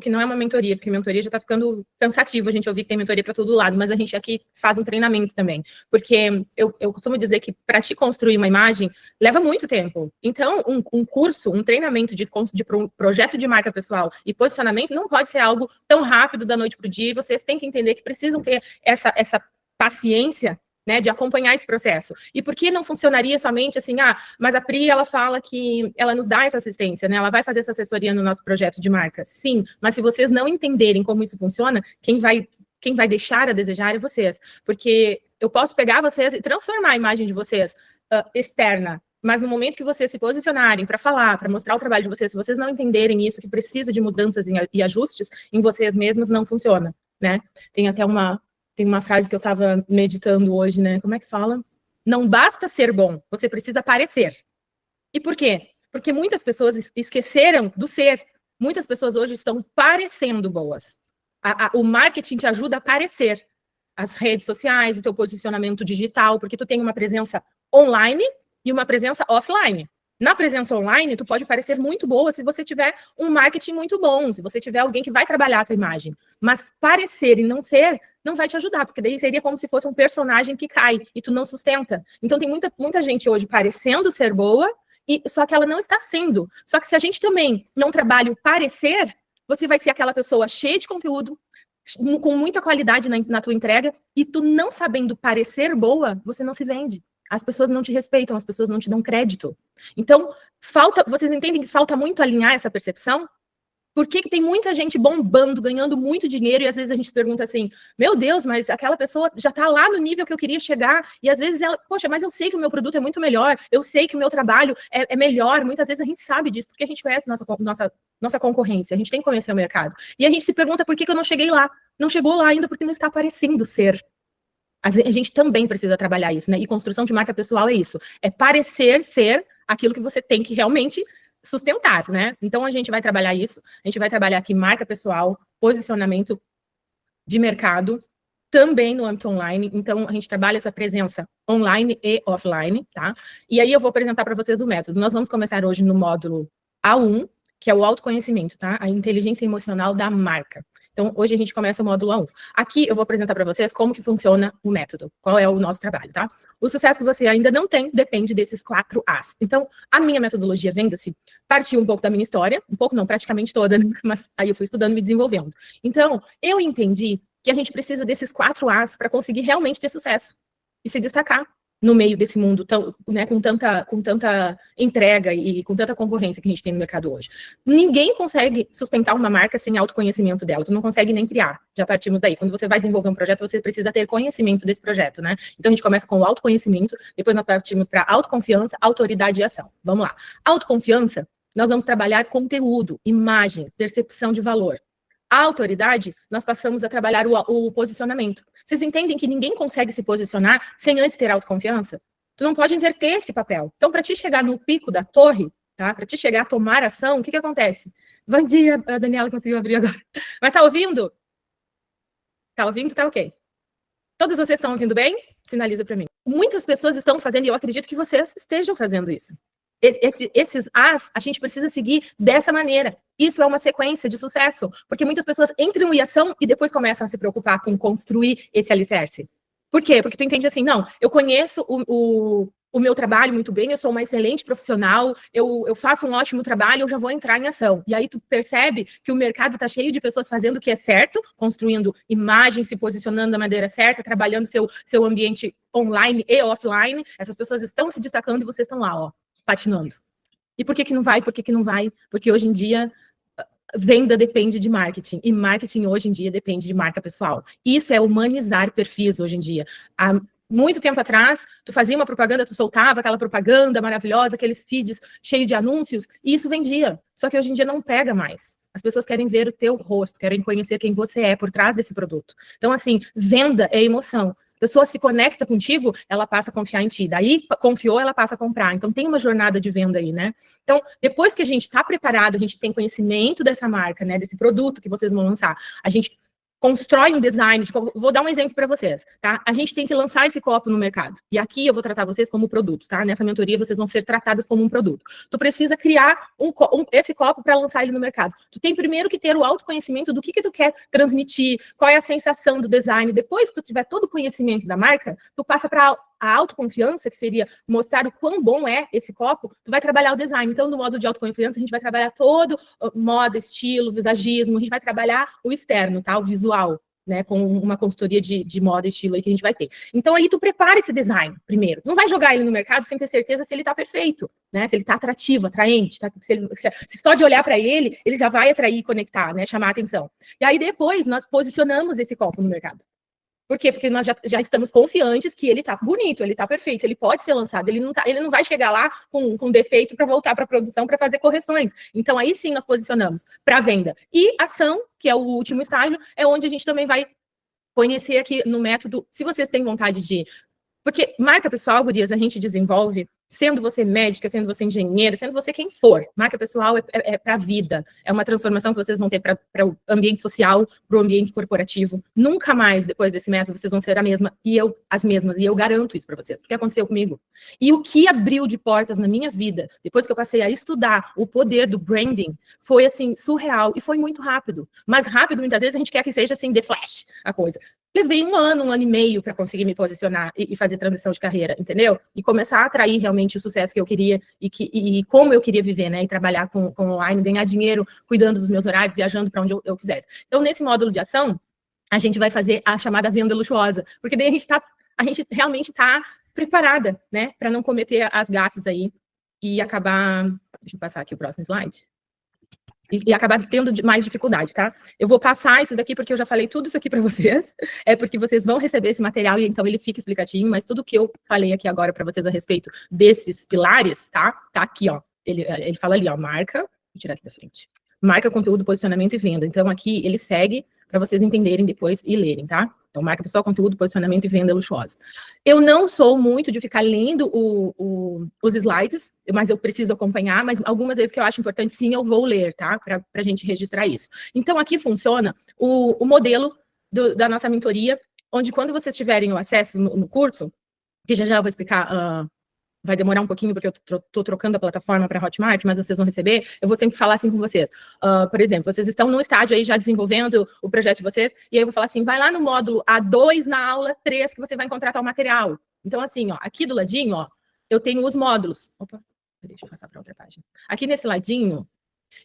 que não é uma mentoria, porque mentoria já está ficando cansativo a gente ouvir que tem mentoria para todo lado, mas a gente aqui faz um treinamento também, porque eu costumo dizer que para te construir uma imagem leva muito tempo. Então, um curso, um treinamento de projeto de marca pessoal e posicionamento não pode ser algo tão rápido da noite para o dia, e vocês têm que entender que precisam ter essa paciência, né, de acompanhar esse processo. E por que não funcionaria somente assim, mas a Pri, ela fala que ela nos dá essa assistência, né, ela vai fazer essa assessoria no nosso projeto de marca. Sim, mas se vocês não entenderem como isso funciona, quem vai deixar a desejar é vocês. Porque eu posso pegar vocês e transformar a imagem de vocês externa, mas no momento que vocês se posicionarem para falar, para mostrar o trabalho de vocês, se vocês não entenderem isso, que precisa de mudanças e ajustes em vocês mesmos, não funciona, né? Tem até uma frase que eu estava meditando hoje, né? Como é que fala? Não basta ser bom, você precisa parecer. E por quê? Porque muitas pessoas esqueceram do ser. Muitas pessoas hoje estão parecendo boas. O marketing te ajuda a parecer. As redes sociais, o teu posicionamento digital, porque tu tem uma presença online e uma presença offline. Na presença online, tu pode parecer muito boa se você tiver um marketing muito bom, se você tiver alguém que vai trabalhar a tua imagem. Mas parecer e não ser não vai te ajudar, porque daí seria como se fosse um personagem que cai e tu não sustenta. Então tem muita gente hoje parecendo ser boa, só que ela não está sendo. Só que se a gente também não trabalha o parecer, você vai ser aquela pessoa cheia de conteúdo, com muita qualidade na tua entrega, e tu não sabendo parecer boa, você não se vende. As pessoas não te respeitam, as pessoas não te dão crédito. Então, vocês entendem que falta muito alinhar essa percepção? Por que tem muita gente bombando, ganhando muito dinheiro, e às vezes a gente se pergunta assim, meu Deus, mas aquela pessoa já está lá no nível que eu queria chegar, e às vezes ela, poxa, mas eu sei que o meu produto é muito melhor, eu sei que o meu trabalho é melhor, muitas vezes a gente sabe disso, porque a gente conhece nossa concorrência, a gente tem que conhecer o mercado. E a gente se pergunta por que eu não cheguei lá. Não chegou lá ainda porque não está parecendo ser. A gente também precisa trabalhar isso, né? E construção de marca pessoal é isso. É parecer ser aquilo que você tem que realmente sustentar, né? Então, a gente vai trabalhar isso. A gente vai trabalhar aqui marca pessoal, posicionamento de mercado, também no âmbito online. Então, a gente trabalha essa presença online e offline, tá? E aí, eu vou apresentar para vocês o método. Nós vamos começar hoje no módulo A1, que é o autoconhecimento, tá? A inteligência emocional da marca. Então, hoje a gente começa o módulo A1. Aqui eu vou apresentar para vocês como que funciona o método, qual é o nosso trabalho, tá? O sucesso que você ainda não tem depende desses 4 As. Então, a minha metodologia Venda-se partiu um pouco da minha história, um pouco não, praticamente toda, mas aí eu fui estudando e me desenvolvendo. Então, eu entendi que a gente precisa desses 4 As para conseguir realmente ter sucesso e se destacar no meio desse mundo tão, né, com tanta entrega e com tanta concorrência que a gente tem no mercado hoje. Ninguém consegue sustentar uma marca sem autoconhecimento dela, tu não consegue nem criar, já partimos daí. Quando você vai desenvolver um projeto, você precisa ter conhecimento desse projeto, né? Então a gente começa com o autoconhecimento, depois nós partimos para autoconfiança, autoridade e ação. Vamos lá. Autoconfiança, nós vamos trabalhar conteúdo, imagem, percepção de valor. A autoridade, nós passamos a trabalhar o posicionamento. Vocês entendem que ninguém consegue se posicionar sem antes ter autoconfiança? Tu não pode inverter esse papel. Então, para te chegar no pico da torre, tá? Para te chegar a tomar ação, o que acontece? Bom dia, a Daniela conseguiu abrir agora. Mas tá ouvindo? Tá ouvindo? Tá ok. Todas vocês estão ouvindo bem? Sinaliza para mim. Muitas pessoas estão fazendo, e eu acredito que vocês estejam fazendo isso. Esses As, a gente precisa seguir dessa maneira. Isso é uma sequência de sucesso, porque muitas pessoas entram em ação e depois começam a se preocupar com construir esse alicerce. Por quê? Porque tu entende assim, não, eu conheço o meu trabalho muito bem, eu sou uma excelente profissional, eu faço um ótimo trabalho, eu já vou entrar em ação. E aí tu percebe que o mercado está cheio de pessoas fazendo o que é certo, construindo imagem, se posicionando da maneira certa, trabalhando seu ambiente online e offline. Essas pessoas estão se destacando e vocês estão lá, ó, patinando. E por que não vai? Por que não vai? Porque hoje em dia, venda depende de marketing. E marketing hoje em dia depende de marca pessoal. Isso é humanizar perfis hoje em dia. Há muito tempo atrás, tu fazia uma propaganda, tu soltava aquela propaganda maravilhosa, aqueles feeds cheios de anúncios, e isso vendia. Só que hoje em dia não pega mais. As pessoas querem ver o teu rosto, querem conhecer quem você é por trás desse produto. Então, assim, venda é emoção. A pessoa se conecta contigo, ela passa a confiar em ti. Daí, confiou, ela passa a comprar. Então, tem uma jornada de venda aí, né? Então, depois que a gente está preparado, a gente tem conhecimento dessa marca, né? Desse produto que vocês vão lançar. A gente constrói um design, vou dar um exemplo para vocês, tá? A gente tem que lançar esse copo no mercado. E aqui eu vou tratar vocês como produtos, tá? Nessa mentoria vocês vão ser tratadas como um produto. Tu precisa criar esse copo para lançar ele no mercado. Tu tem primeiro que ter o autoconhecimento do que tu quer transmitir, qual é a sensação do design. Depois que tu tiver todo o conhecimento da marca, tu passa para a autoconfiança, que seria mostrar o quão bom é esse copo, tu vai trabalhar o design. Então, no modo de autoconfiança, a gente vai trabalhar todo moda, estilo, visagismo, a gente vai trabalhar o externo, tá? O visual, né? Com uma consultoria de moda e estilo aí que a gente vai ter. Então, aí tu prepara esse design primeiro. Não vai jogar ele no mercado sem ter certeza se ele tá perfeito, né? Se ele tá atrativo, atraente, tá? Se só de olhar para ele, ele já vai atrair e conectar, né? Chamar a atenção. E aí, depois, nós posicionamos esse copo no mercado. Por quê? Porque nós já estamos confiantes que ele tá bonito, ele tá perfeito, ele pode ser lançado, ele não vai chegar lá com defeito para voltar para a produção para fazer correções. Então, aí sim nós posicionamos para venda. E ação, que é o último estágio, é onde a gente também vai conhecer aqui no método, se vocês têm vontade de... Porque marca pessoal, gurias, a gente desenvolve, sendo você médica, sendo você engenheira, sendo você quem for. Marca pessoal é para a vida. É uma transformação que vocês vão ter para o ambiente social, para o ambiente corporativo. Nunca mais, depois desse método, vocês vão ser as mesmas. E eu garanto isso para vocês, porque aconteceu comigo. E o que abriu de portas na minha vida, depois que eu passei a estudar o poder do branding, foi, assim, surreal. E foi muito rápido. Mas rápido, muitas vezes, a gente quer que seja, assim, the flash, a coisa. Levei um ano e meio para conseguir me posicionar e fazer transição de carreira, entendeu? E começar a atrair realmente o sucesso que eu queria e como eu queria viver, né? E trabalhar com online, ganhar dinheiro, cuidando dos meus horários, viajando para onde eu quisesse. Então, nesse módulo de ação, a gente vai fazer a chamada venda luxuosa, porque daí a gente realmente está preparada, né? Para não cometer as gafes aí e acabar... Deixa eu passar aqui o próximo slide. E acabar tendo mais dificuldade, tá? Eu vou passar isso daqui porque eu já falei tudo isso aqui para vocês, é porque vocês vão receber esse material e então ele fica explicativo, mas tudo que eu falei aqui agora para vocês a respeito desses pilares, tá? Tá aqui, ó. Ele fala ali, ó, marca, vou tirar aqui da frente. Marca, conteúdo, posicionamento e venda. Então aqui ele segue para vocês entenderem depois e lerem, tá? Então, marca pessoal, conteúdo, posicionamento e venda luxuosa. Eu não sou muito de ficar lendo os slides, mas eu preciso acompanhar, mas algumas vezes que eu acho importante, sim, eu vou ler, tá? Para a gente registrar isso. Então, aqui funciona o modelo da nossa mentoria, onde quando vocês tiverem o acesso no curso, que já eu vou explicar... vai demorar um pouquinho, porque eu estou trocando a plataforma para Hotmart, mas vocês vão receber, eu vou sempre falar assim com vocês. Por exemplo, vocês estão no estágio aí já desenvolvendo o projeto de vocês, e aí eu vou falar assim, vai lá no módulo A2, na aula 3, que você vai encontrar tal material. Então, assim, ó, aqui do ladinho, ó, eu tenho os módulos. Opa, deixa eu passar para outra página. Aqui nesse ladinho,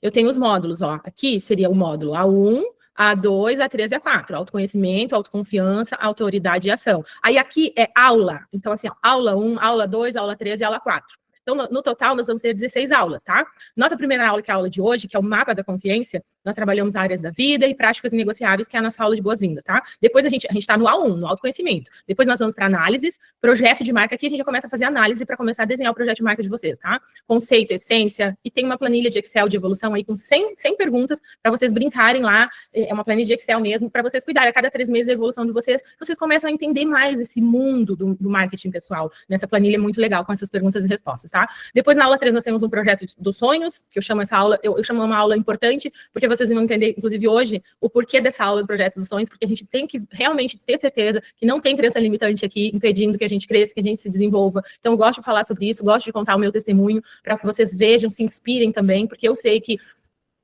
eu tenho os módulos, ó. Aqui seria o módulo A1, A2, A3 e A4. Autoconhecimento, autoconfiança, autoridade e ação. Aí aqui é aula. Então, assim, ó, aula 1, aula 2, aula 3 e aula 4. Então, no total, nós vamos ter 16 aulas, tá? Nossa primeira aula, que é a aula de hoje, que é o mapa da consciência, nós trabalhamos áreas da vida e práticas inegociáveis, que é a nossa aula de boas-vindas, tá? Depois a gente está no A1, no autoconhecimento. Depois nós vamos para análises, projeto de marca, aqui a gente já começa a fazer análise para começar a desenhar o projeto de marca de vocês, tá? Conceito, essência, e tem uma planilha de Excel de evolução aí com 100 perguntas para vocês brincarem lá, é uma planilha de Excel mesmo, para vocês cuidarem a cada 3 meses da evolução de vocês começam a entender mais esse mundo do marketing pessoal, nessa planilha muito legal com essas perguntas e respostas, tá? Depois, na aula 3, nós temos um projeto dos sonhos, que eu chamo essa aula, eu chamo uma aula importante, porque vocês vão entender, inclusive hoje, o porquê dessa aula do projeto dos sonhos, porque a gente tem que realmente ter certeza que não tem crença limitante aqui, impedindo que a gente cresça, que a gente se desenvolva. Então, eu gosto de falar sobre isso, gosto de contar o meu testemunho, para que vocês vejam, se inspirem também, porque eu sei que,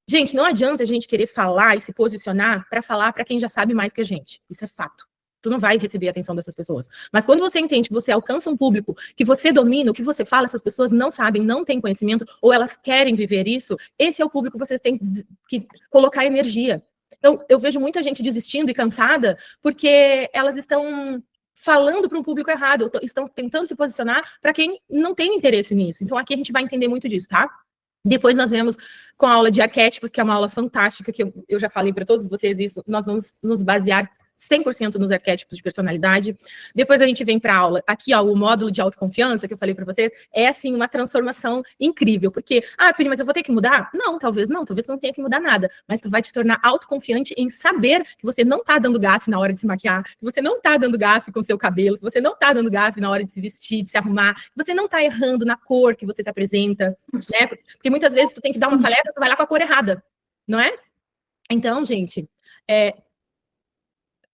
gente, não adianta a gente querer falar e se posicionar para falar para quem já sabe mais que a gente. Isso é fato. Tu não vai receber a atenção dessas pessoas. Mas quando você entende que você alcança um público, que você domina, o que você fala, essas pessoas não sabem, não têm conhecimento, ou elas querem viver isso, esse é o público que vocês têm que colocar energia. Então, eu vejo muita gente desistindo e cansada, porque elas estão falando para um público errado, estão tentando se posicionar para quem não tem interesse nisso. Então, aqui a gente vai entender muito disso, tá? Depois nós vemos com a aula de arquétipos, que é uma aula fantástica, que eu já falei para todos vocês isso, nós vamos nos basear 100% nos arquétipos de personalidade. Depois a gente vem para a aula, aqui ó, o módulo de autoconfiança que eu falei para vocês, é assim uma transformação incrível, porque, Pini, mas eu vou ter que mudar? Não, talvez não tenha que mudar nada, mas tu vai te tornar autoconfiante em saber que você não tá dando gafe na hora de se maquiar, que você não tá dando gafe com seu cabelo, que você não tá dando gafe na hora de se vestir, de se arrumar, que você não tá errando na cor que você se apresenta, né? Porque muitas vezes tu tem que dar uma palestra, tu vai lá com a cor errada, não é? Então, gente,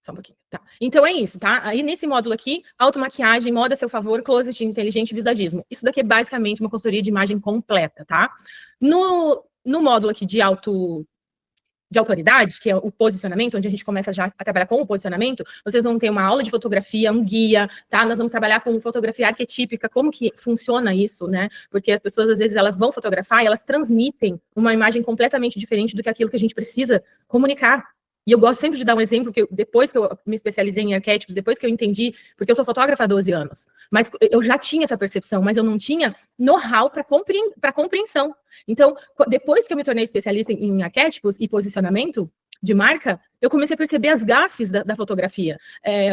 Só um pouquinho, tá? Então é isso, tá? Aí nesse módulo aqui, automaquiagem, moda a seu favor, closet inteligente, visagismo. Isso daqui é basicamente uma consultoria de imagem completa, tá? No módulo aqui de autoridade, que é o posicionamento, onde a gente começa já a trabalhar com o posicionamento, vocês vão ter uma aula de fotografia, um guia, tá? Nós vamos trabalhar com fotografia arquetípica, como que funciona isso, né? Porque as pessoas, às vezes, elas vão fotografar e elas transmitem uma imagem completamente diferente do que aquilo que a gente precisa comunicar. E eu gosto sempre de dar um exemplo, que depois que eu me especializei em arquétipos, depois que eu entendi, porque eu sou fotógrafa há 12 anos, mas eu já tinha essa percepção, mas eu não tinha know-how para compreensão. Então, depois que eu me tornei especialista em arquétipos e posicionamento de marca, eu comecei a perceber as gafes da fotografia.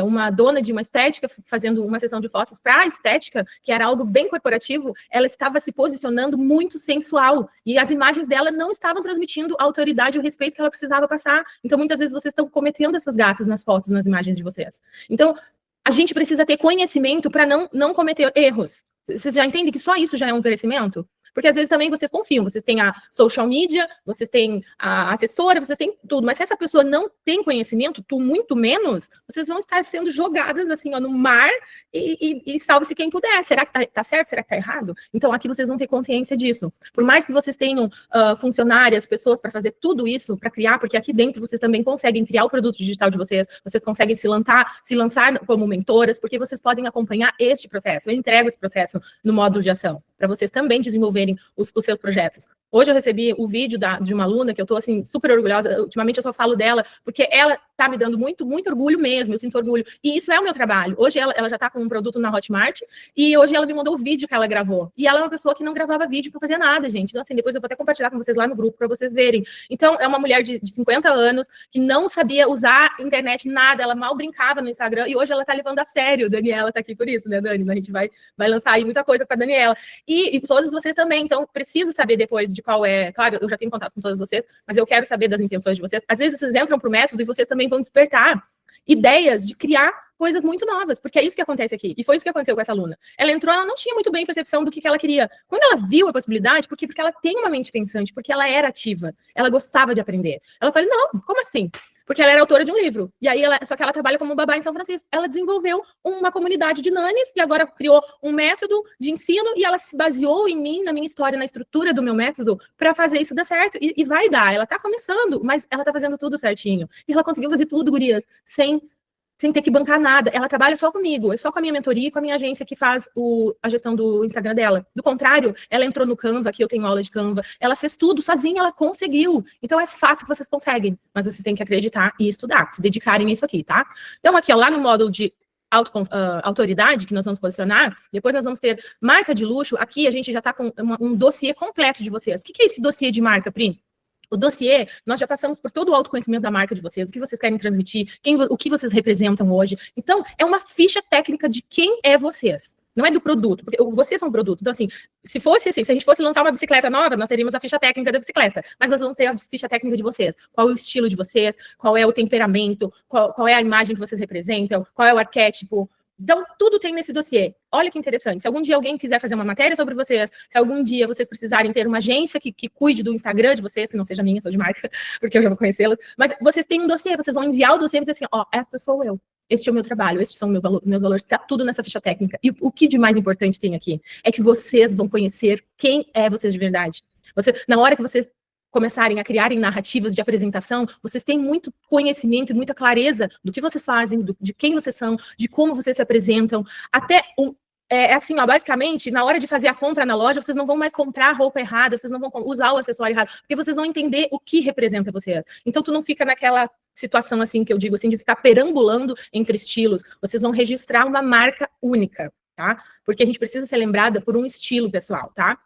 Uma dona de uma estética fazendo uma sessão de fotos para a estética, que era algo bem corporativo, ela estava se posicionando muito sensual, e as imagens dela não estavam transmitindo a autoridade e o respeito que ela precisava passar. Então, muitas vezes, vocês estão cometendo essas gafes nas fotos, nas imagens de vocês. Então, a gente precisa ter conhecimento para não cometer erros. Vocês já entendem que só isso já é um crescimento? Porque às vezes também vocês confiam, vocês têm a social media, vocês têm a assessora, vocês têm tudo, mas se essa pessoa não tem conhecimento, tu muito menos, vocês vão estar sendo jogadas assim, ó, no mar e salve-se quem puder. Será que tá certo? Será que tá errado? Então aqui vocês vão ter consciência disso. Por mais que vocês tenham funcionárias, pessoas para fazer tudo isso, para criar, porque aqui dentro vocês também conseguem criar o produto digital de vocês conseguem se lançar como mentoras, porque vocês podem acompanhar este processo. Eu entrego esse processo no módulo de ação, para vocês também desenvolverem os seus projetos. Hoje eu recebi o vídeo de uma aluna que eu tô, assim, super orgulhosa. Ultimamente eu só falo dela, porque ela tá me dando muito, muito orgulho mesmo, eu sinto orgulho. E isso é o meu trabalho. Hoje ela já tá com um produto na Hotmart, e hoje ela me mandou o vídeo que ela gravou. E ela é uma pessoa que não gravava vídeo pra fazer nada, gente. Então, assim, depois eu vou até compartilhar com vocês lá no grupo, pra vocês verem. Então, é uma mulher de 50 anos, que não sabia usar internet, nada, ela mal brincava no Instagram, e hoje ela tá levando a sério. Daniela tá aqui por isso, né, Dani? A gente vai lançar aí muita coisa com a Daniela. E todos vocês também. Então, preciso saber depois de qual é... Claro, eu já tenho contato com todas vocês, mas eu quero saber das intenções de vocês. Às vezes, vocês entram pro método e vocês também vão despertar ideias de criar coisas muito novas, porque é isso que acontece aqui. E foi isso que aconteceu com essa aluna. Ela entrou, ela não tinha muito bem percepção do que ela queria. Quando ela viu a possibilidade, porque ela tem uma mente pensante, porque ela era ativa, ela gostava de aprender. Ela falou, não, como assim? Porque ela era autora de um livro. E aí, só que ela trabalha como babá em São Francisco. Ela desenvolveu uma comunidade de nanes e agora criou um método de ensino e ela se baseou em mim, na minha história, na estrutura do meu método para fazer isso dar certo. E vai dar. Ela tá começando, mas ela tá fazendo tudo certinho. E ela conseguiu fazer tudo, gurias, sem ter que bancar nada. Ela trabalha só comigo, é só com a minha mentoria e com a minha agência que faz a gestão do Instagram dela. Do contrário, ela entrou no Canva, que eu tenho aula de Canva, ela fez tudo sozinha, ela conseguiu. Então é fato que vocês conseguem, mas vocês têm que acreditar e estudar, se dedicarem a isso aqui, tá? Então aqui, ó, lá no módulo de autoridade, que nós vamos posicionar, depois nós vamos ter marca de luxo. Aqui a gente já tá com um dossiê completo de vocês. O que é esse dossiê de marca, Pri? O dossiê, nós já passamos por todo o autoconhecimento da marca de vocês, o que vocês querem transmitir, o que vocês representam hoje. Então, é uma ficha técnica de quem é vocês. Não é do produto, porque vocês são o produto. Então, assim, se fosse assim, se a gente fosse lançar uma bicicleta nova, nós teríamos a ficha técnica da bicicleta, mas nós vamos ter a ficha técnica de vocês. Qual é o estilo de vocês, qual é o temperamento, qual é a imagem que vocês representam, qual é o arquétipo. Então, tudo tem nesse dossiê. Olha que interessante. Se algum dia alguém quiser fazer uma matéria sobre vocês, se algum dia vocês precisarem ter uma agência que cuide do Instagram de vocês, que não seja minha, sou de marca, porque eu já vou conhecê-las, mas vocês têm um dossiê, vocês vão enviar o dossiê e dizer assim, ó, esta sou eu. Este é o meu trabalho, estes são meus valores, está tudo nessa ficha técnica. E o que de mais importante tem aqui é que vocês vão conhecer quem é vocês de verdade. Na hora que vocês começarem a criarem narrativas de apresentação, vocês têm muito conhecimento e muita clareza do que vocês fazem, de quem vocês são, de como vocês se apresentam. Até assim, ó, basicamente, na hora de fazer a compra na loja, vocês não vão mais comprar a roupa errada, vocês não vão usar o acessório errado, porque vocês vão entender o que representa vocês. Então, tu não fica naquela situação, assim, que eu digo, assim, de ficar perambulando entre estilos. Vocês vão registrar uma marca única, tá? Porque a gente precisa ser lembrada por um estilo pessoal, tá?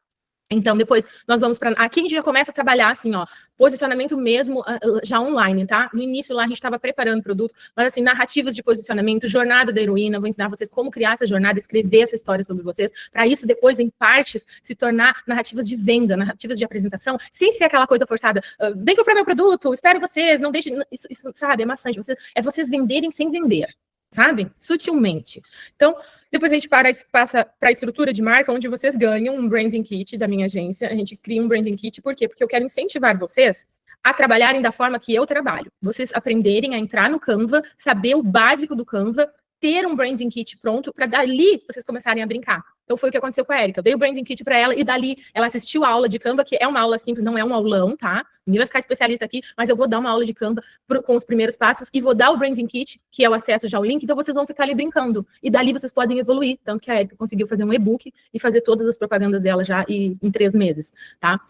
Então, depois, nós vamos para... Aqui a gente já começa a trabalhar, assim, ó, posicionamento mesmo, já online, tá? No início lá a gente estava preparando o produto, mas, assim, narrativas de posicionamento, jornada da heroína, vou ensinar vocês como criar essa jornada, escrever essa história sobre vocês, para isso depois, em partes, se tornar narrativas de venda, narrativas de apresentação, sem ser aquela coisa forçada. Vem comprar meu produto, espero vocês, não deixe... Isso sabe, é maçante. Vocês venderem sem vender, sabe? Sutilmente. Então, depois a gente passa para a estrutura de marca, onde vocês ganham um branding kit da minha agência. A gente cria um branding kit, por quê? Porque eu quero incentivar vocês a trabalharem da forma que eu trabalho. Vocês aprenderem a entrar no Canva, saber o básico do Canva, ter um branding kit pronto, para dali vocês começarem a brincar. Então foi o que aconteceu com a Erika. Eu dei o branding kit para ela e dali ela assistiu a aula de Canva, que é uma aula simples, não é um aulão, tá? Ninguém vai ficar especialista aqui, mas eu vou dar uma aula de Canva com os primeiros passos e vou dar o branding kit, que é o acesso já ao link, então vocês vão ficar ali brincando. E dali vocês podem evoluir. Tanto que a Erika conseguiu fazer um e-book e fazer todas as propagandas dela já em 3 meses, tá?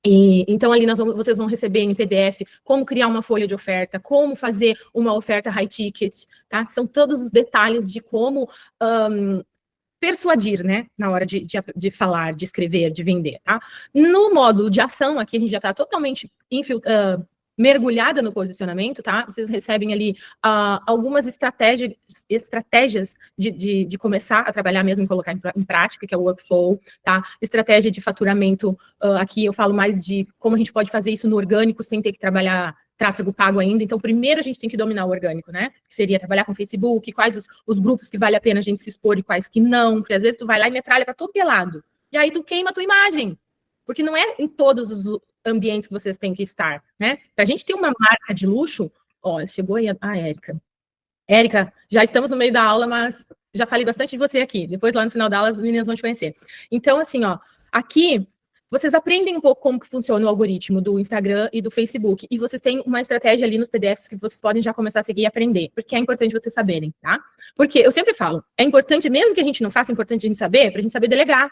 Então, ali vocês vão receber em PDF como criar uma folha de oferta, como fazer uma oferta high ticket, tá? São todos os detalhes de como persuadir, né? Na hora de falar, de escrever, de vender, tá? No módulo de ação, aqui a gente já está totalmente mergulhada no posicionamento, tá? Vocês recebem ali algumas estratégias de começar a trabalhar mesmo e colocar em prática, que é o workflow, tá? Estratégia de faturamento, aqui eu falo mais de como a gente pode fazer isso no orgânico sem ter que trabalhar tráfego pago ainda. Então, primeiro a gente tem que dominar o orgânico, né? Que seria trabalhar com Facebook, quais os grupos que vale a pena a gente se expor e quais que não, porque às vezes tu vai lá e metralha para todo que é lado. E aí tu queima a tua imagem. Porque não é em todos os ambientes que vocês têm que estar, né? Para a gente ter uma marca de luxo, ó, chegou aí a Erika. Erika, já estamos no meio da aula, mas já falei bastante de você aqui. Depois, lá no final da aula, as meninas vão te conhecer. Então, assim, ó, aqui vocês aprendem um pouco como que funciona o algoritmo do Instagram e do Facebook. E vocês têm uma estratégia ali nos PDFs que vocês podem já começar a seguir e aprender. Porque é importante vocês saberem, tá? Porque eu sempre falo, é importante, mesmo que a gente não faça, é importante a gente saber, para a gente saber delegar.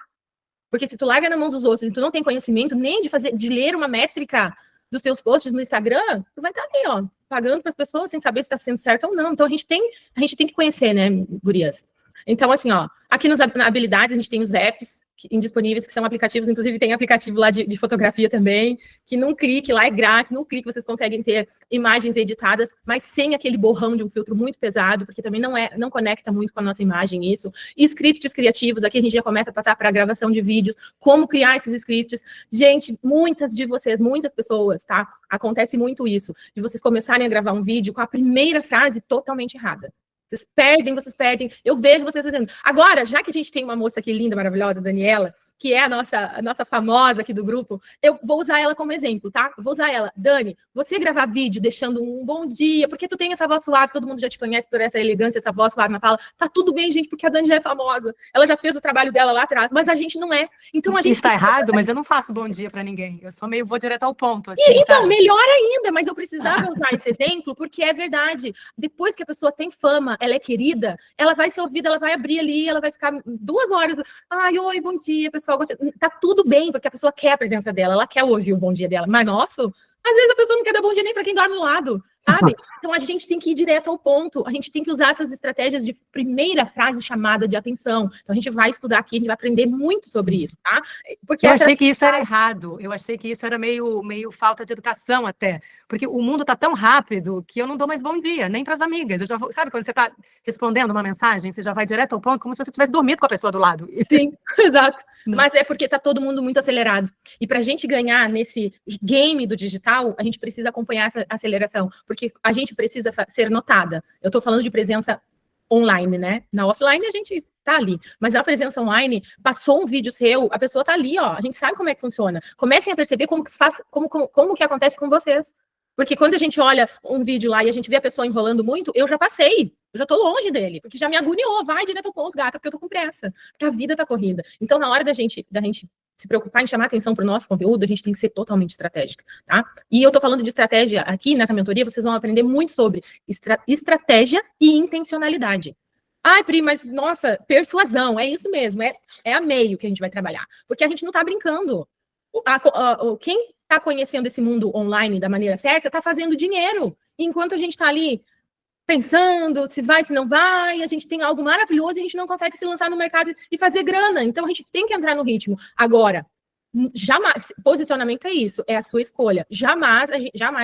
Porque se tu larga na mão dos outros e tu não tem conhecimento nem de ler uma métrica dos teus posts no Instagram, tu vai estar ali, ó, pagando para as pessoas sem saber se está sendo certo ou não. Então, a gente tem que conhecer, né, gurias? Então, assim, ó, aqui nas habilidades a gente tem os apps indisponíveis, que são aplicativos, inclusive tem aplicativo lá de fotografia também, que num clique lá é grátis, num clique vocês conseguem ter imagens editadas, mas sem aquele borrão de um filtro muito pesado, porque também não conecta muito com a nossa imagem isso. E scripts criativos, aqui a gente já começa a passar para a gravação de vídeos, como criar esses scripts. Gente, muitas de vocês, muitas pessoas, tá? Acontece muito isso, de vocês começarem a gravar um vídeo com a primeira frase totalmente errada. Vocês perdem. Eu vejo vocês fazendo. Agora, já que a gente tem uma moça aqui linda, maravilhosa, Daniela, que é a nossa famosa aqui do grupo, eu vou usar ela como exemplo, tá? Eu vou usar ela. Dani, você gravar vídeo deixando um bom dia, porque tu tem essa voz suave, todo mundo já te conhece por essa elegância, essa voz suave na fala. Tá tudo bem, gente, porque a Dani já é famosa. Ela já fez o trabalho dela lá atrás, mas a gente não é. Então a gente está errado, mas eu não faço bom dia para ninguém. Eu só vou direto ao ponto. Assim, então, melhor ainda, mas eu precisava usar esse exemplo, porque é verdade. Depois que a pessoa tem fama, ela é querida, ela vai ser ouvida, ela vai abrir ali, ela vai ficar 2 horas. Ai, oi, bom dia, pessoal. Tá tudo bem, porque a pessoa quer a presença dela, ela quer ouvir o bom dia dela. Mas, nossa, às vezes a pessoa não quer dar bom dia nem para quem dorme do lado, sabe? Então, a gente tem que ir direto ao ponto. A gente tem que usar essas estratégias de primeira frase chamada de atenção. Então, a gente vai estudar aqui, a gente vai aprender muito sobre isso, tá? Porque eu achei que isso era errado. Eu achei que isso era meio falta de educação até. Porque o mundo tá tão rápido que eu não dou mais bom dia, nem para as amigas. Eu já vou, sabe quando você tá respondendo uma mensagem, você já vai direto ao ponto, como se você tivesse dormido com a pessoa do lado. Sim, exato. Mas é porque tá todo mundo muito acelerado. E para a gente ganhar nesse game do digital, a gente precisa acompanhar essa aceleração. Porque a gente precisa ser notada. Eu estou falando de presença online, né? Na offline a gente tá ali. Mas na presença online, passou um vídeo seu, a pessoa tá ali, ó. A gente sabe como é que funciona. Comecem a perceber como que acontece com vocês. Porque quando a gente olha um vídeo lá e a gente vê a pessoa enrolando muito, eu já passei. Eu já tô longe dele, porque já me agoniou. Vai direto ao ponto, gata, porque eu tô com pressa. Porque a vida tá corrida. Então, na hora da gente se preocupar em chamar atenção para o nosso conteúdo, a gente tem que ser totalmente estratégica, tá? E eu tô falando de estratégia aqui nessa mentoria, vocês vão aprender muito sobre estratégia e intencionalidade. Ai, Pri, mas, nossa, persuasão, é isso mesmo, é a meio que a gente vai trabalhar. Porque a gente não tá brincando. Quem tá conhecendo esse mundo online da maneira certa, tá fazendo dinheiro. Enquanto a gente tá ali pensando se vai, se não vai, a gente tem algo maravilhoso e a gente não consegue se lançar no mercado e fazer grana. Então, a gente tem que entrar no ritmo. Agora, jamais, posicionamento é isso, é a sua escolha. Jamais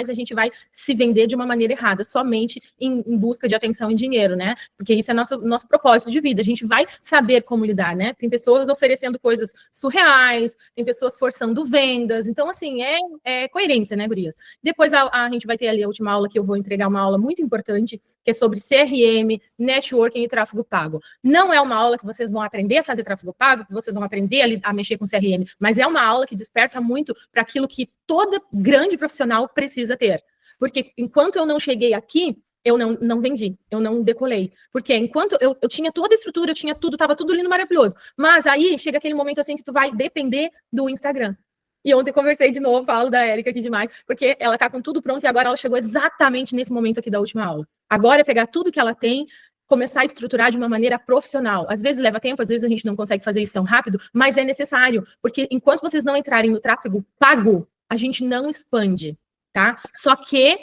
a gente vai se vender de uma maneira errada, somente em busca de atenção e dinheiro, né? Porque isso é nosso propósito de vida. A gente vai saber como lidar, né? Tem pessoas oferecendo coisas surreais, tem pessoas forçando vendas. Então, assim, é coerência, né, gurias? Depois a gente vai ter ali a última aula, que eu vou entregar uma aula muito importante, que é sobre CRM, networking e tráfego pago. Não é uma aula que vocês vão aprender a fazer tráfego pago, que vocês vão aprender a mexer com CRM, mas é uma uma aula que desperta muito para aquilo que toda grande profissional precisa ter. Porque enquanto eu não cheguei aqui, eu não vendi, eu não decolei. Porque enquanto eu tinha toda a estrutura, eu tinha tudo, tava tudo lindo, maravilhoso. Mas aí chega aquele momento assim que tu vai depender do Instagram. E ontem eu conversei de novo, falo da Érica aqui demais, porque ela tá com tudo pronto e agora ela chegou exatamente nesse momento aqui da última aula. Agora é pegar tudo que ela tem, começar a estruturar de uma maneira profissional. Às vezes leva tempo, às vezes a gente não consegue fazer isso tão rápido, mas é necessário, porque enquanto vocês não entrarem no tráfego pago, a gente não expande, tá? Só que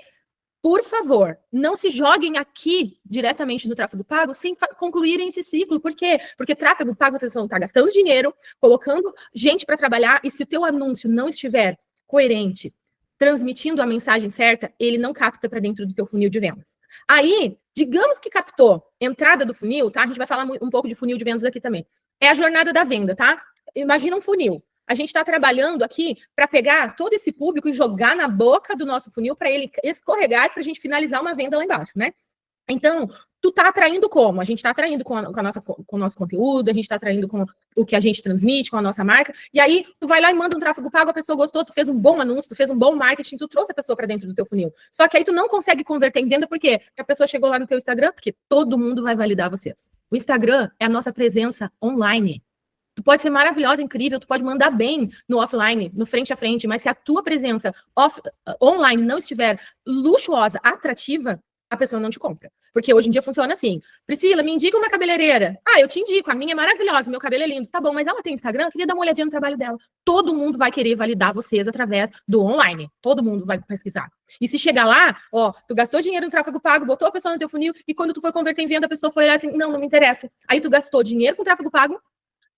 por favor, não se joguem aqui diretamente no tráfego pago sem concluírem esse ciclo. Por quê? Porque tráfego pago vocês vão estar gastando dinheiro, colocando gente para trabalhar, e se o teu anúncio não estiver coerente, transmitindo a mensagem certa, ele não capta para dentro do teu funil de vendas. Aí, digamos que captou entrada do funil, tá? A gente vai falar um pouco de funil de vendas aqui também. É a jornada da venda, tá? Imagina um funil. A gente está trabalhando aqui para pegar todo esse público e jogar na boca do nosso funil para ele escorregar para a gente finalizar uma venda lá embaixo, né? Então, tu tá atraindo como? A gente está atraindo com o nosso conteúdo, a gente está atraindo com o que a gente transmite, com a nossa marca, e aí tu vai lá e manda um tráfego pago, a pessoa gostou, tu fez um bom anúncio, tu fez um bom marketing, tu trouxe a pessoa para dentro do teu funil. Só que aí tu não consegue converter em venda, por quê? Porque a pessoa chegou lá no teu Instagram, porque todo mundo vai validar vocês. O Instagram é a nossa presença online. Tu pode ser maravilhosa, incrível, tu pode mandar bem no offline, no frente a frente, mas se a tua presença online não estiver luxuosa, atrativa, a pessoa não te compra. Porque hoje em dia funciona assim. Priscila, me indica uma cabeleireira. Ah, eu te indico, a minha é maravilhosa, meu cabelo é lindo. Tá bom, mas ela tem Instagram? Eu queria dar uma olhadinha no trabalho dela. Todo mundo vai querer validar vocês através do online. Todo mundo vai pesquisar. E se chegar lá, ó, tu gastou dinheiro no tráfego pago, botou a pessoa no teu funil, e quando tu foi converter em venda, a pessoa foi olhar assim, não me interessa. Aí tu gastou dinheiro com tráfego pago,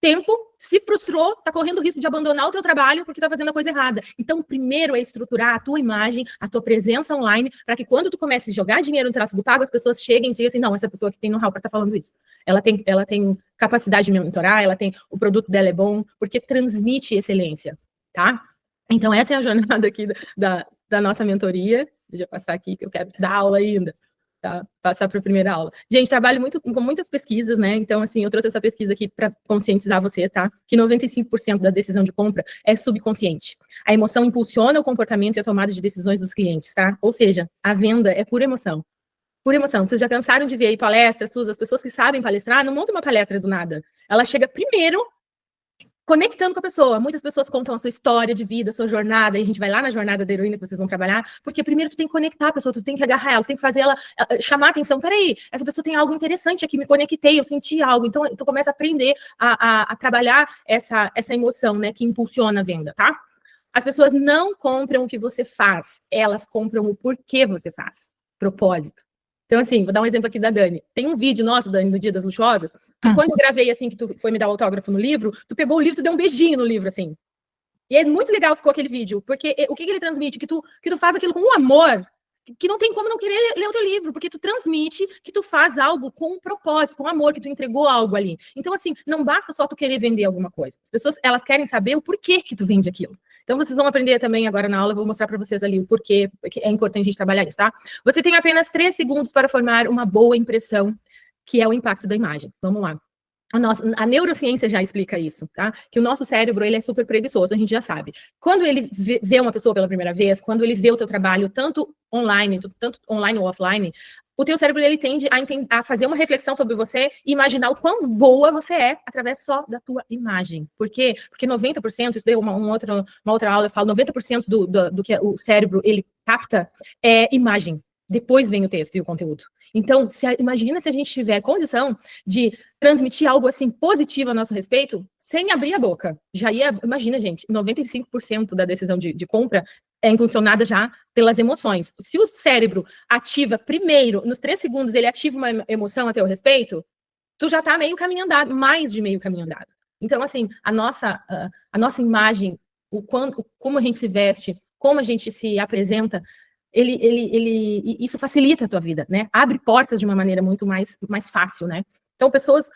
tempo, se frustrou, tá correndo o risco de abandonar o teu trabalho porque tá fazendo a coisa errada. Então, primeiro é estruturar a tua imagem, a tua presença online, para que quando tu comece a jogar dinheiro no tráfego pago, as pessoas cheguem e digam assim, não, essa pessoa que tem know-how para estar falando isso. Ela tem capacidade de mentorar, o produto dela é bom, porque transmite excelência, tá? Então, essa é a jornada aqui da nossa mentoria. Deixa eu passar aqui, que eu quero dar aula ainda. Tá? Passar para a primeira aula. Gente, trabalho com muitas pesquisas, né? Então, assim, eu trouxe essa pesquisa aqui para conscientizar vocês, tá? Que 95% da decisão de compra é subconsciente. A emoção impulsiona o comportamento e a tomada de decisões dos clientes, tá? Ou seja, a venda é pura emoção. Pura emoção. Vocês já cansaram de ver aí palestras suas, as pessoas que sabem palestrar, não montam uma palestra do nada. Ela chega primeiro conectando com a pessoa. Muitas pessoas contam a sua história de vida, a sua jornada, e a gente vai lá na jornada da heroína que vocês vão trabalhar, porque primeiro tu tem que conectar a pessoa, tu tem que agarrar ela, tu tem que fazer ela chamar a atenção. Peraí, essa pessoa tem algo interessante aqui, me conectei, eu senti algo. Então, tu começa a aprender a trabalhar essa emoção, né, que impulsiona a venda, tá? As pessoas não compram o que você faz, elas compram o porquê você faz. Propósito. Então, assim, vou dar um exemplo aqui da Dani. Tem um vídeo nosso, Dani, do Dia das Luxuosas, que quando eu gravei, assim, que tu foi me dar o autógrafo no livro, tu pegou o livro, tu deu um beijinho no livro, assim. E é muito legal ficou aquele vídeo, porque o que ele transmite? Que tu faz aquilo com um amor, que não tem como não querer ler o teu livro, porque tu transmite que tu faz algo com um propósito, com amor, que tu entregou algo ali. Então, assim, não basta só tu querer vender alguma coisa. As pessoas, elas querem saber o porquê que tu vende aquilo. Então, vocês vão aprender também agora na aula, eu vou mostrar para vocês ali o porquê, porque é importante a gente trabalhar isso, tá? Você tem apenas 3 segundos para formar uma boa impressão, que é o impacto da imagem. Vamos lá. A neurociência já explica isso, tá? Que o nosso cérebro, ele é super preguiçoso, a gente já sabe. Quando ele vê uma pessoa pela primeira vez, quando ele vê o teu trabalho, tanto online ou offline, o teu cérebro, ele tende a fazer uma reflexão sobre você e imaginar o quão boa você é através só da tua imagem. Por quê? Porque 90%, isso deu uma outra aula, eu falo, 90% do que o cérebro, ele capta é imagem. Depois vem o texto e o conteúdo. Então, imagina se a gente tiver condição de transmitir algo assim positivo a nosso respeito, sem abrir a boca. Imagina, gente, 95% da decisão de compra é impulsionada já pelas emoções. Se o cérebro ativa primeiro, nos 3 segundos, ele ativa uma emoção a teu respeito, tu já tá meio caminho andado, mais de meio caminho andado. Então, assim, a nossa imagem, como a gente se veste, como a gente se apresenta, isso facilita a tua vida, né? Abre portas de uma maneira muito mais fácil, né? Então, pessoas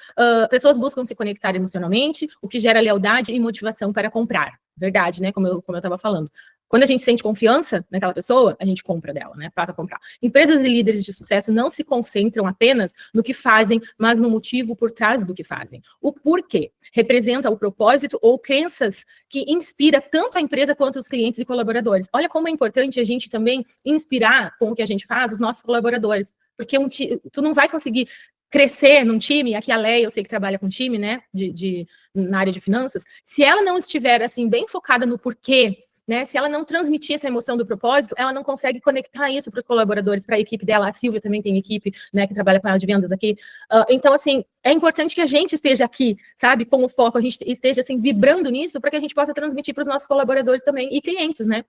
buscam se conectar emocionalmente, o que gera lealdade e motivação para comprar. Verdade, né? Como eu estava falando. Quando a gente sente confiança naquela pessoa, a gente compra dela, né? Passa a comprar. Empresas e líderes de sucesso não se concentram apenas no que fazem, mas no motivo por trás do que fazem. O porquê representa o propósito ou crenças que inspira tanto a empresa quanto os clientes e colaboradores. Olha como é importante a gente também inspirar com o que a gente faz os nossos colaboradores. Porque tu não vai conseguir crescer num time, aqui a Leia, eu sei que trabalha com time, né, na área de finanças, se ela não estiver, assim, bem focada no porquê, né, se ela não transmitir essa emoção do propósito, ela não consegue conectar isso para os colaboradores, para a equipe dela. A Silvia também tem equipe, né, que trabalha com ela de vendas aqui. Então, assim, é importante que a gente esteja aqui, sabe, com o foco, a gente esteja, assim, vibrando nisso, para que a gente possa transmitir para os nossos colaboradores também e clientes, né.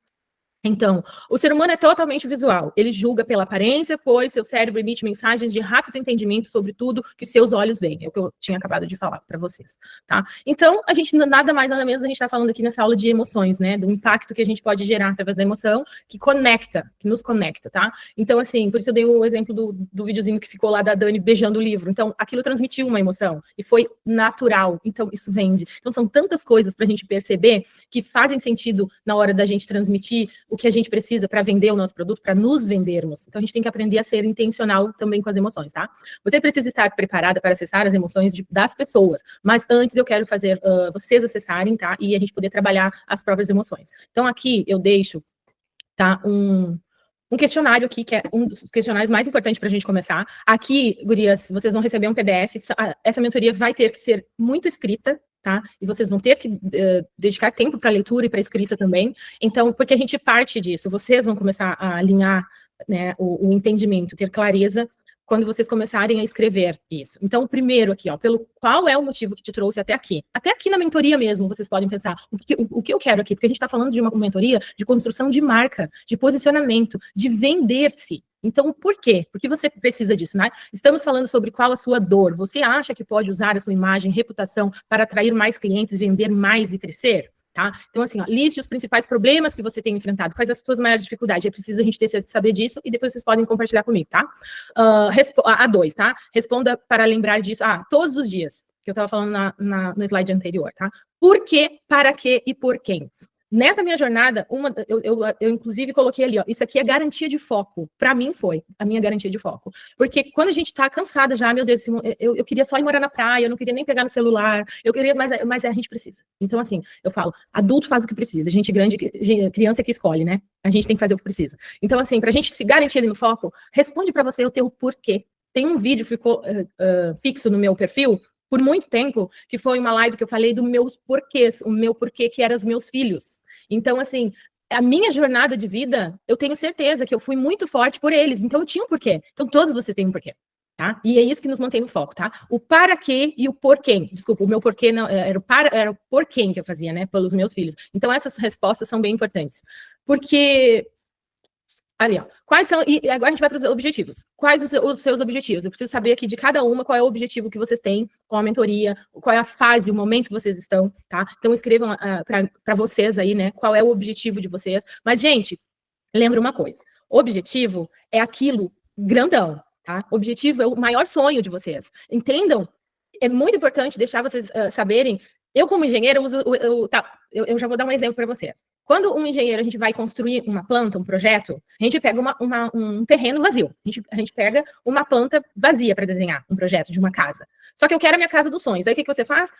Então, o ser humano é totalmente visual. Ele julga pela aparência, pois seu cérebro emite mensagens de rápido entendimento sobre tudo que seus olhos veem. É o que eu tinha acabado de falar para vocês, tá? Então, a gente, nada mais, nada menos, a gente está falando aqui nessa aula de emoções, né? Do impacto que a gente pode gerar através da emoção, que conecta, que nos conecta, tá? Então, assim, por isso eu dei o exemplo do videozinho que ficou lá da Dani beijando o livro. Então, aquilo transmitiu uma emoção e foi natural. Então, isso vende. Então, são tantas coisas para a gente perceber que fazem sentido na hora da gente transmitir o que a gente precisa para vender o nosso produto, para nos vendermos. Então, a gente tem que aprender a ser intencional também com as emoções, tá? Você precisa estar preparada para acessar as emoções das pessoas, mas antes eu quero fazer vocês acessarem, tá? E a gente poder trabalhar as próprias emoções. Então, aqui eu deixo, tá, um questionário aqui, que é um dos questionários mais importantes para a gente começar. Aqui, gurias, vocês vão receber um PDF. Essa mentoria vai ter que ser muito escrita, tá? E vocês vão ter que dedicar tempo para leitura e para escrita também. Então, porque a gente parte disso, vocês vão começar a alinhar, né, o entendimento, ter clareza quando vocês começarem a escrever isso. Então, primeiro aqui, ó, qual é o motivo que te trouxe até aqui? Até aqui na mentoria mesmo, vocês podem pensar, o que eu quero aqui? Porque a gente está falando de uma mentoria de construção de marca, de posicionamento, de vender-se. Então, por quê? Porque você precisa disso, né? Estamos falando sobre qual a sua dor. Você acha que pode usar a sua imagem, reputação para atrair mais clientes, vender mais e crescer? Tá? Então, assim, ó, liste os principais problemas que você tem enfrentado, quais as suas maiores dificuldades. É preciso a gente saber disso e depois vocês podem compartilhar comigo, tá? A 2, tá? Responda para lembrar disso, todos os dias, que eu estava falando no slide anterior, tá? Por quê, para quê e por quem? Nessa minha jornada, eu inclusive coloquei ali, ó, isso aqui é garantia de foco. Para mim foi a minha garantia de foco. Porque quando a gente tá cansada já, meu Deus, eu queria só ir morar na praia, eu não queria nem pegar no celular, eu queria, mas a gente precisa. Então, assim, eu falo, adulto faz o que precisa, gente grande, criança é que escolhe, né? A gente tem que fazer o que precisa. Então, assim, pra gente se garantir ali no foco, responde para você o teu porquê. Tem um vídeo que ficou fixo no meu perfil, por muito tempo, que foi uma live que eu falei dos meus porquês, o meu porquê que eram os meus filhos. Então, assim, a minha jornada de vida, eu tenho certeza que eu fui muito forte por eles, então eu tinha um porquê. Então, todos vocês têm um porquê, tá? E é isso que nos mantém no foco, tá? O para quê e o porquê. Desculpa, o meu porquê não, era o porquê que eu fazia, né? Pelos meus filhos. Então, essas respostas são bem importantes. Porque... Ali, ó. Quais são... E agora a gente vai para os objetivos. Quais os seus objetivos? Eu preciso saber aqui de cada uma qual é o objetivo que vocês têm com a mentoria, qual é a fase, o momento que vocês estão, tá? Então, escrevam para vocês aí, né? Qual é o objetivo de vocês. Mas, gente, lembra uma coisa. Objetivo é aquilo grandão, tá? Objetivo é o maior sonho de vocês. Entendam? É muito importante deixar vocês saberem. Eu, como engenheira, eu já vou dar um exemplo para vocês. Quando um engenheiro, a gente vai construir uma planta, um projeto, a gente pega um terreno vazio. A gente pega uma planta vazia para desenhar um projeto de uma casa. Só que eu quero a minha casa dos sonhos. Aí o que você faz?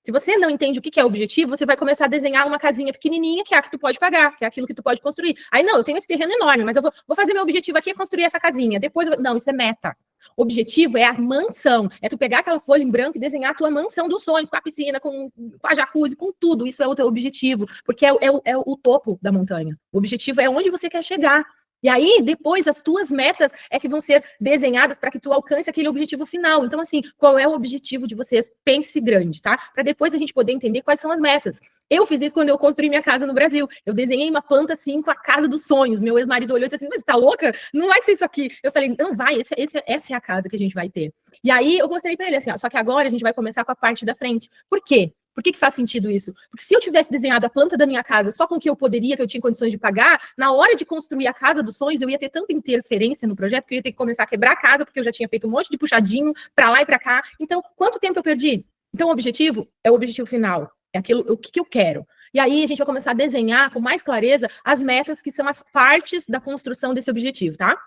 Se você não entende o que é o objetivo, você vai começar a desenhar uma casinha pequenininha, que é a que tu pode pagar, que é aquilo que tu pode construir. Aí, não, eu tenho esse terreno enorme, mas eu vou fazer meu objetivo aqui é construir essa casinha. Depois, não, isso é meta. Objetivo é a mansão, é tu pegar aquela folha em branco e desenhar a tua mansão dos sonhos, com a piscina, com a jacuzzi, com tudo. Isso é o teu objetivo, porque é o topo da montanha. O objetivo é onde você quer chegar. E aí, depois, as tuas metas é que vão ser desenhadas para que tu alcance aquele objetivo final. Então, assim, qual é o objetivo de vocês? Pense grande, tá? Para depois a gente poder entender quais são as metas. Eu fiz isso quando eu construí minha casa no Brasil. Eu desenhei uma planta, assim, com a casa dos sonhos. Meu ex-marido olhou e disse assim, mas você tá louca? Não vai ser isso aqui. Eu falei, não vai, essa é a casa que a gente vai ter. E aí, eu mostrei para ele assim, ó, só que agora a gente vai começar com a parte da frente. Por quê? Por que faz sentido isso? Porque se eu tivesse desenhado a planta da minha casa só com o que eu poderia, que eu tinha condições de pagar, na hora de construir a casa dos sonhos, eu ia ter tanta interferência no projeto que eu ia ter que começar a quebrar a casa, porque eu já tinha feito um monte de puxadinho para lá e para cá. Então, quanto tempo eu perdi? Então, o objetivo é o objetivo final. É aquilo, o que eu quero. E aí a gente vai começar a desenhar com mais clareza as metas que são as partes da construção desse objetivo, tá?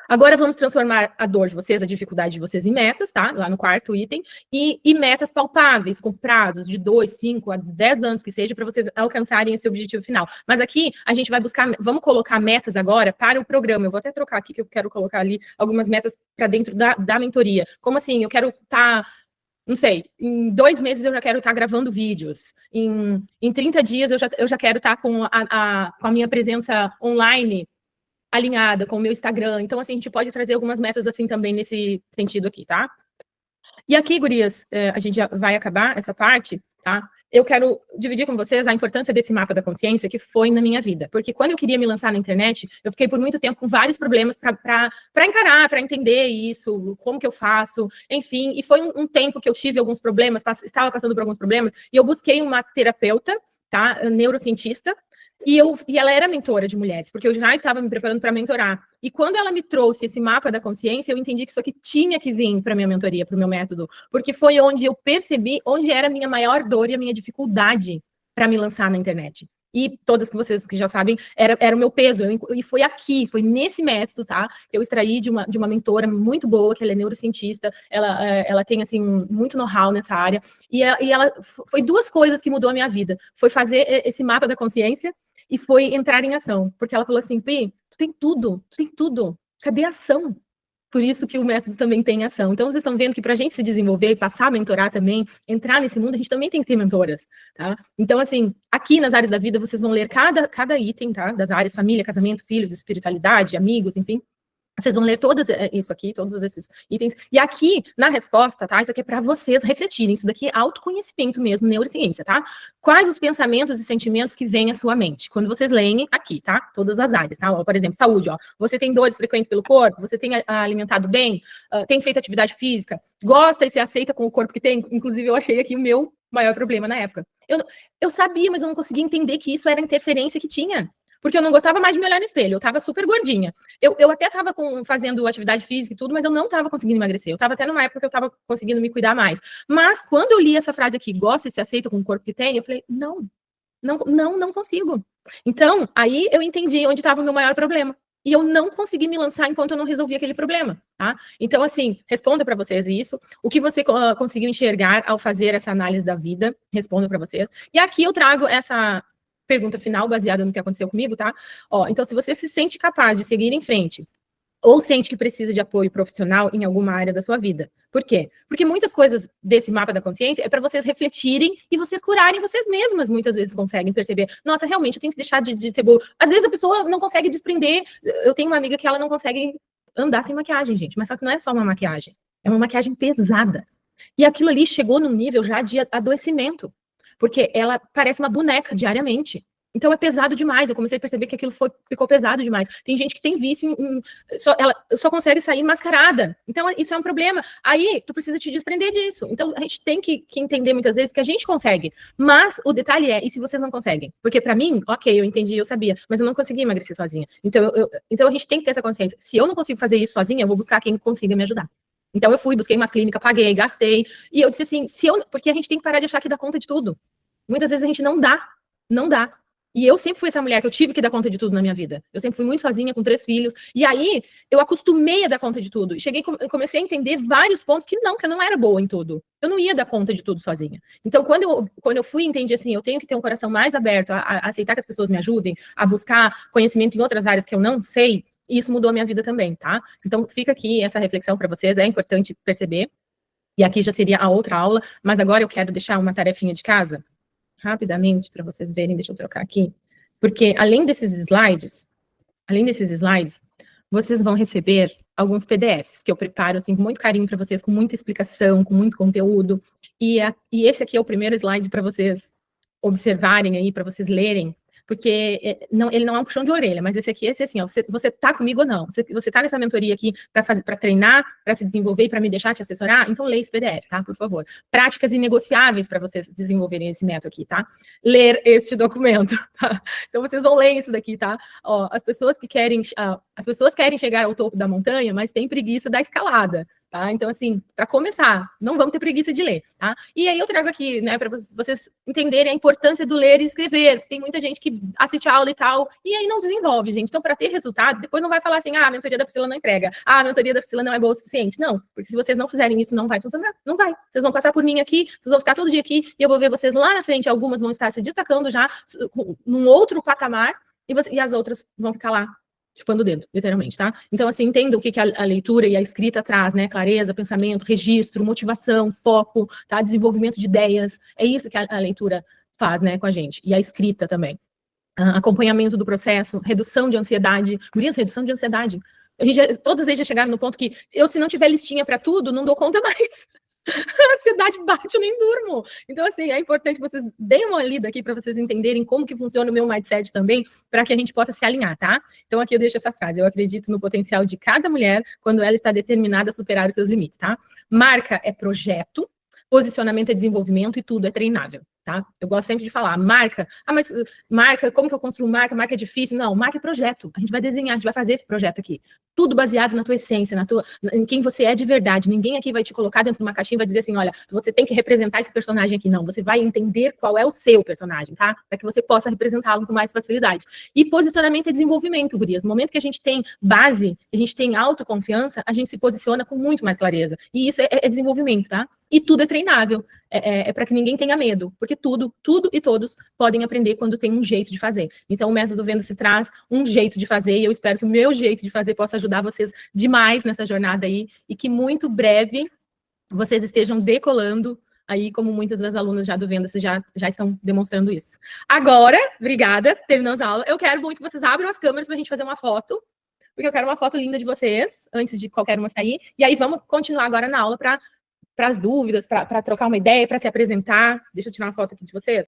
Agora vamos transformar a dor de vocês, a dificuldade de vocês em metas, tá? Lá no quarto item. E metas palpáveis, com prazos de 2, 5 a 10 anos que seja, para vocês alcançarem esse objetivo final. Mas aqui a gente vai buscar, vamos colocar metas agora para o programa. Eu vou até trocar aqui, que eu quero colocar ali algumas metas para dentro da mentoria. Como assim? Eu quero estar... não sei, em 2 meses eu já quero estar gravando vídeos. Em 30 dias eu já quero estar com a minha presença online alinhada com o meu Instagram. Então, assim, a gente pode trazer algumas metas assim também nesse sentido aqui, tá? E aqui, gurias, a gente já vai acabar essa parte, tá? Eu quero dividir com vocês a importância desse mapa da consciência que foi na minha vida. Porque quando eu queria me lançar na internet, eu fiquei por muito tempo com vários problemas para encarar, para entender isso, como que eu faço, enfim. E foi um tempo que eu tive alguns problemas, estava passando por alguns problemas, e eu busquei uma terapeuta, tá? Neurocientista, e ela era mentora de mulheres, porque eu já estava me preparando para mentorar. E quando ela me trouxe esse mapa da consciência, eu entendi que isso aqui tinha que vir para minha mentoria, para o meu método, porque foi onde eu percebi onde era a minha maior dor e a minha dificuldade para me lançar na internet. E todas vocês que já sabem, era o meu peso. E foi aqui, foi nesse método, tá? Que eu extraí de uma mentora muito boa, que ela é neurocientista, ela tem, assim, muito know-how nessa área. E ela foi 2 coisas que mudou a minha vida. Foi fazer esse mapa da consciência e foi entrar em ação. Porque ela falou assim, Pi, tu tem tudo. Cadê a ação? Por isso que o método também tem ação. Então, vocês estão vendo que para a gente se desenvolver, passar a mentorar também, entrar nesse mundo, a gente também tem que ter mentoras, tá? Então, assim, aqui nas áreas da vida, vocês vão ler cada item, tá? Das áreas família, casamento, filhos, espiritualidade, amigos, enfim. Vocês vão ler todos isso aqui, todos esses itens. E aqui, na resposta, tá? Isso aqui é para vocês refletirem. Isso daqui é autoconhecimento mesmo, neurociência, tá? Quais os pensamentos e sentimentos que vêm à sua mente? Quando vocês leem aqui, tá? Todas as áreas, tá? Ó, por exemplo, saúde, ó. Você tem dores frequentes pelo corpo? Você tem alimentado bem? Tem feito atividade física? Gosta e se aceita com o corpo que tem? Inclusive, eu achei aqui o meu maior problema na época. Eu sabia, mas eu não conseguia entender que isso era a interferência que tinha. Porque eu não gostava mais de me olhar no espelho, eu tava super gordinha. Eu até tava fazendo atividade física e tudo, mas eu não tava conseguindo emagrecer. Eu tava até numa época que eu tava conseguindo me cuidar mais. Mas quando eu li essa frase aqui, gosta e se aceita com o corpo que tem, eu falei, não consigo. Então, aí eu entendi onde estava o meu maior problema. E eu não consegui me lançar enquanto eu não resolvi aquele problema, tá? Então, assim, responda para vocês isso. O que você conseguiu enxergar ao fazer essa análise da vida, responda para vocês. E aqui eu trago essa pergunta final, baseada no que aconteceu comigo, tá? Ó, então, se você se sente capaz de seguir em frente, ou sente que precisa de apoio profissional em alguma área da sua vida. Por quê? Porque muitas coisas desse mapa da consciência é para vocês refletirem e vocês curarem vocês mesmas. Muitas vezes conseguem perceber, nossa, realmente, eu tenho que deixar de ser boa. Às vezes a pessoa não consegue desprender. Eu tenho uma amiga que ela não consegue andar sem maquiagem, gente. Mas só que não é só uma maquiagem. É uma maquiagem pesada. E aquilo ali chegou num nível já de adoecimento. Porque ela parece uma boneca diariamente. Então é pesado demais. Eu comecei a perceber que aquilo ficou pesado demais. Tem gente que tem vício ela só consegue sair mascarada. Então isso é um problema. Aí tu precisa te desprender disso. Então a gente tem que entender muitas vezes que a gente consegue. Mas o detalhe é, e se vocês não conseguem? Porque para mim, ok, eu entendi, eu sabia, mas eu não consegui emagrecer sozinha. Então a gente tem que ter essa consciência. Se eu não consigo fazer isso sozinha, eu vou buscar quem consiga me ajudar. Então eu fui, busquei uma clínica, paguei, gastei. E eu disse assim, porque a gente tem que parar de achar que dá conta de tudo. Muitas vezes a gente não dá. E eu sempre fui essa mulher que eu tive que dar conta de tudo na minha vida. Eu sempre fui muito sozinha, com 3 filhos. E aí, eu acostumei a dar conta de tudo. E comecei a entender vários pontos que eu não era boa em tudo. Eu não ia dar conta de tudo sozinha. Então, quando eu fui, entendi assim, eu tenho que ter um coração mais aberto a aceitar que as pessoas me ajudem, a buscar conhecimento em outras áreas que eu não sei. E isso mudou a minha vida também, tá? Então, fica aqui essa reflexão para vocês. É importante perceber. E aqui já seria a outra aula. Mas agora eu quero deixar uma tarefinha de casa rapidamente, para vocês verem, deixa eu trocar aqui, porque além desses slides, vocês vão receber alguns PDFs, que eu preparo, assim, com muito carinho para vocês, com muita explicação, com muito conteúdo, e esse aqui é o primeiro slide para vocês observarem aí, para vocês lerem, porque ele não é um puxão de orelha, mas esse aqui é assim, ó, você tá comigo ou não? Você tá nessa mentoria aqui para treinar, para se desenvolver e para me deixar te assessorar? Então lê esse PDF, tá? Por favor. Práticas inegociáveis para vocês desenvolverem esse método aqui, tá? Ler este documento, tá? Então vocês vão ler isso daqui, tá? Ó, as pessoas querem chegar ao topo da montanha, mas têm preguiça da escalada. tá? Então, assim, para começar, não vamos ter preguiça de ler, tá? E aí eu trago aqui, né, para vocês entenderem a importância do ler e escrever. Tem muita gente que assiste a aula e tal, e aí não desenvolve, gente. Então, para ter resultado, depois não vai falar assim, a mentoria da Priscila não entrega, a mentoria da Priscila não é boa o suficiente. Não, porque se vocês não fizerem isso, não vai funcionar, não vai. Vocês vão passar por mim aqui, vocês vão ficar todo dia aqui, e eu vou ver vocês lá na frente, algumas vão estar se destacando já num outro patamar, e as outras vão ficar lá chupando o dedo, literalmente, tá? Então, assim, entenda o que a leitura e a escrita traz, né? Clareza, pensamento, registro, motivação, foco, tá? Desenvolvimento de ideias. É isso que a leitura faz, né, com a gente. E a escrita também. Acompanhamento do processo, redução de ansiedade. Gurias, redução de ansiedade. Todas eles já chegaram no ponto que se não tiver listinha para tudo, não dou conta mais. A ansiedade bate, eu nem durmo. Então, assim, é importante que vocês deem uma lida aqui para vocês entenderem como que funciona o meu mindset também, para que a gente possa se alinhar, tá? Então, aqui eu deixo essa frase. Eu acredito no potencial de cada mulher quando ela está determinada a superar os seus limites, tá? Marca é projeto, posicionamento é desenvolvimento e tudo é treinável, tá? Eu gosto sempre de falar, marca, mas marca, como que eu construo marca? Marca é difícil? Não, marca é projeto. A gente vai desenhar, a gente vai fazer esse projeto aqui. Tudo baseado na tua essência, em quem você é de verdade. Ninguém aqui vai te colocar dentro de uma caixinha e vai dizer assim, olha, você tem que representar esse personagem aqui. Não, você vai entender qual é o seu personagem, tá? Para que você possa representá-lo com mais facilidade. E posicionamento é desenvolvimento, gurias. No momento que a gente tem base, a gente tem autoconfiança, a gente se posiciona com muito mais clareza. E isso é desenvolvimento, tá? E tudo é treinável. É para que ninguém tenha medo, porque tudo e todos podem aprender quando tem um jeito de fazer. Então, o método Venda-se traz um jeito de fazer, e eu espero que o meu jeito de fazer possa ajudar vocês demais nessa jornada aí, e que muito breve vocês estejam decolando aí, como muitas das alunas já do Venda-se já estão demonstrando isso. Agora, obrigada, terminamos a aula. Eu quero muito que vocês abram as câmeras para a gente fazer uma foto, porque eu quero uma foto linda de vocês, antes de qualquer uma sair, e aí vamos continuar agora na aula para as dúvidas, para trocar uma ideia, para se apresentar. Deixa eu tirar uma foto aqui de vocês.